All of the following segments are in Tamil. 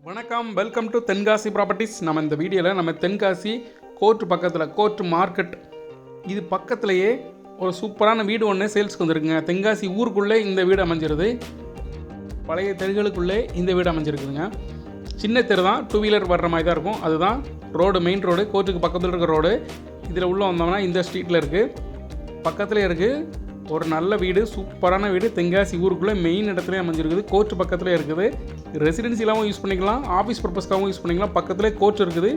வணக்கம், வெல்கம் டு தென்காசி ப்ராப்பர்ட்டிஸ். நம்ம இந்த வீடியோவில் நம்ம தென்காசி கோர்ட் பக்கத்தில் கோர்ட் மார்க்கெட் இது பக்கத்துலேயே ஒரு சூப்பரான வீடு ஒன்று சேல்ஸ்க்கு வந்துருக்குங்க. தென்காசி ஊருக்குள்ளே இந்த வீடு அமைஞ்சிருது. பழைய தெருகளுக்குள்ளே இந்த வீடு அமைஞ்சிருக்குதுங்க. சின்ன தெரு தான், 2 வீலர் வர்ற மாதிரி தான் இருக்கும். அதுதான் ரோடு, மெயின் ரோடு, கோர்ட்டுக்கு பக்கத்தில் இருக்கிற ரோடு. இதில் உள்ளே வந்தோம்னா இந்த ஸ்ட்ரீட்டில் இருக்குது, பக்கத்துலேயே இருக்குது. ஒரு நல்ல வீடு, சூப்பரான வீடு, தென்காசி ஊருக்குள்ளே மெயின் இடத்துலேயே அமைஞ்சிருக்குது. கோர்ட் பக்கத்துலேயே இருக்குது. ரெசிடென்சிலாகவும் யூஸ் பண்ணிக்கலாம், ஆஃபீஸ் பர்பஸ்க்காகவும் யூஸ் பண்ணிக்கலாம். பக்கத்துலேயே கோர்ட் இருக்குது,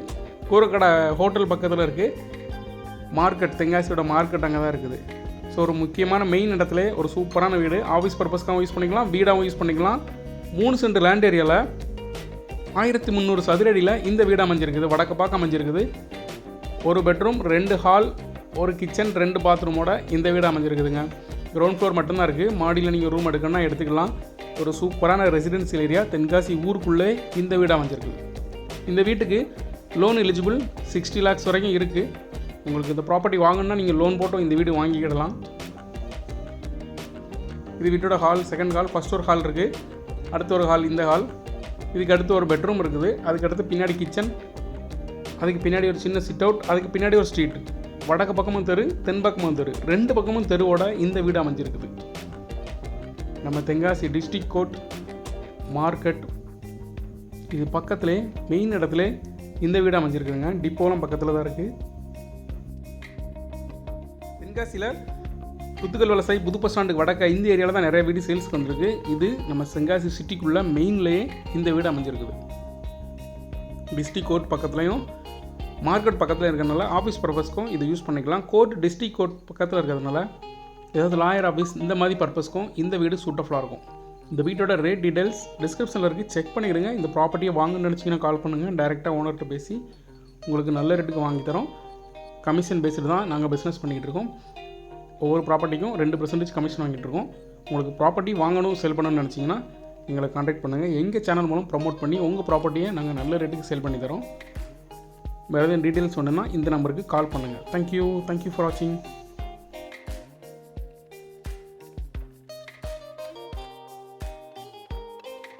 கூரக்கடை ஹோட்டல் பக்கத்தில் இருக்குது. மார்க்கெட், தென்காசியோட மார்க்கெட் அங்கே தான் இருக்குது. ஸோ ஒரு முக்கியமான மெயின் இடத்துல ஒரு சூப்பரான வீடு, ஆஃபீஸ் பர்பஸ்க்காகவும் யூஸ் பண்ணிக்கலாம், வீடாகவும் யூஸ் பண்ணிக்கலாம். 3 சென்ட் லேண்ட் ஏரியாவில் 1300 சதுரடியில் இந்த வீடு அமைஞ்சிருக்குது. வடக்கு பார்க்க அமைஞ்சிருக்குது. 1 பெட்ரூம், 2 ஹால், 1 கிச்சன், 2 பாத்ரூமோட இந்த வீடு அமைஞ்சிருக்குதுங்க. கிரவுண்ட் ஃப்ளோர் மட்டும்தான் இருக்குது. மாடியில் நீங்கள் ரூம் எடுக்கணும்னா எடுத்துக்கலாம். ஒரு சூப்பரான ரெசிடென்சியல் ஏரியா, தென்காசி ஊருக்குள்ளே இந்த வீடு அமைஞ்சிருக்குது. இந்த வீட்டுக்கு லோன் எலிஜிபிள் 60 lakhs வரைக்கும் இருக்குது. உங்களுக்கு இந்த ப்ராப்பர்ட்டி வாங்கணுன்னா நீங்கள் லோன் போட்டும் இந்த வீடு வாங்கிக்கிடலாம். இது வீட்டோட ஹால், செகண்ட் ஹால், ஃபஸ்ட் ஒரு ஹால் இருக்குது, அடுத்த ஒரு ஹால், இந்த ஹால். இதுக்கு அடுத்து ஒரு பெட்ரூம் இருக்குது. அதுக்கடுத்து பின்னாடி கிச்சன், அதுக்கு பின்னாடி ஒரு சின்ன சிட் அவுட், அதுக்கு பின்னாடி ஒரு ஸ்ட்ரீட். வடக்கு பக்கமும் தெரு, தென் பக்கமும் தெரு, 2 பக்கமும் தெருவோட இந்த வீடு அமைஞ்சிருக்குது. நம்ம தென்காசி டிஸ்ட்ரிக்ட் கோர்ட் மார்க்கெட் இது பக்கத்துலே மெயின் இடத்துல இந்த வீடு அமைஞ்சிருக்குதுங்க. டிப்போலாம் பக்கத்தில் தான் இருக்குது. தென்காசியில் புத்துக்கல் வலசை, புது பஸ் ஸ்டாண்டுக்கு வடக்க இந்த ஏரியாவில் தான் நிறைய வீடு சேல்ஸ்க்கு வந்துருக்கு. இது நம்ம தென்காசி சிட்டிக்குள்ளே மெயின்லேயே இந்த வீடு அமைஞ்சிருக்குது. டிஸ்ட்ரிக்ட் கோர்ட் பக்கத்துலையும் மார்க்கெட் பக்கத்தில் இருக்கிறதுனால ஆஃபீஸ் பர்பஸ்க்கும் இதை யூஸ் பண்ணிக்கலாம். கோர்ட் டிஸ்ட்ரிக்ட் கோர்ட் பக்கத்தில் இருக்கிறதுனால ஏதாவது லாயர் ஆஃபீஸ் இந்த மாதிரி பர்பஸ்க்கும் இந்த வீடு சூட்டஃபுல்லாக இருக்கும். இந்த வீட்டோட ரேட் டீட்டெயில்ஸ் டிஸ்கிரிப்ஷனில் இருக்குது, செக் பண்ணிடுங்க. இந்த ப்ராப்பர்ட்டியை வாங்கணும்னு நினச்சிங்கன்னா கால் பண்ணுங்கள். டைரெக்டாக ஓனர்கிட்ட பேசி உங்களுக்கு நல்ல ரேட்டுக்கு வாங்கி தரோம். கமிஷன் பேஸ்டு தான் நாங்கள் பிஸ்னஸ் பண்ணிக்கிட்டு இருக்கோம். ஒவ்வொரு ப்ராப்பர்ட்டிக்கும் 2% கமிஷன் வாங்கிட்டு இருக்கோம். உங்களுக்கு ப்ராப்பர்ட்டி வாங்கணும், செல் பண்ணணும்னு நினச்சிங்கன்னா எங்களை கான்டாக்ட் பண்ணுங்கள். எங்கள் சேனல் மூலம் ப்ரமோட் பண்ணி உங்கள் ப்ராப்பர்ட்டியை நாங்கள் நல்ல ரேட்டுக்கு சேல் பண்ணி தரோம். வேறு எதுவும் டீட்டெயில்ஸ் வேணும்னா இந்த நம்பருக்கு கால் பண்ணுங்கள். தேங்க்யூ ஃபார் வாட்சிங்.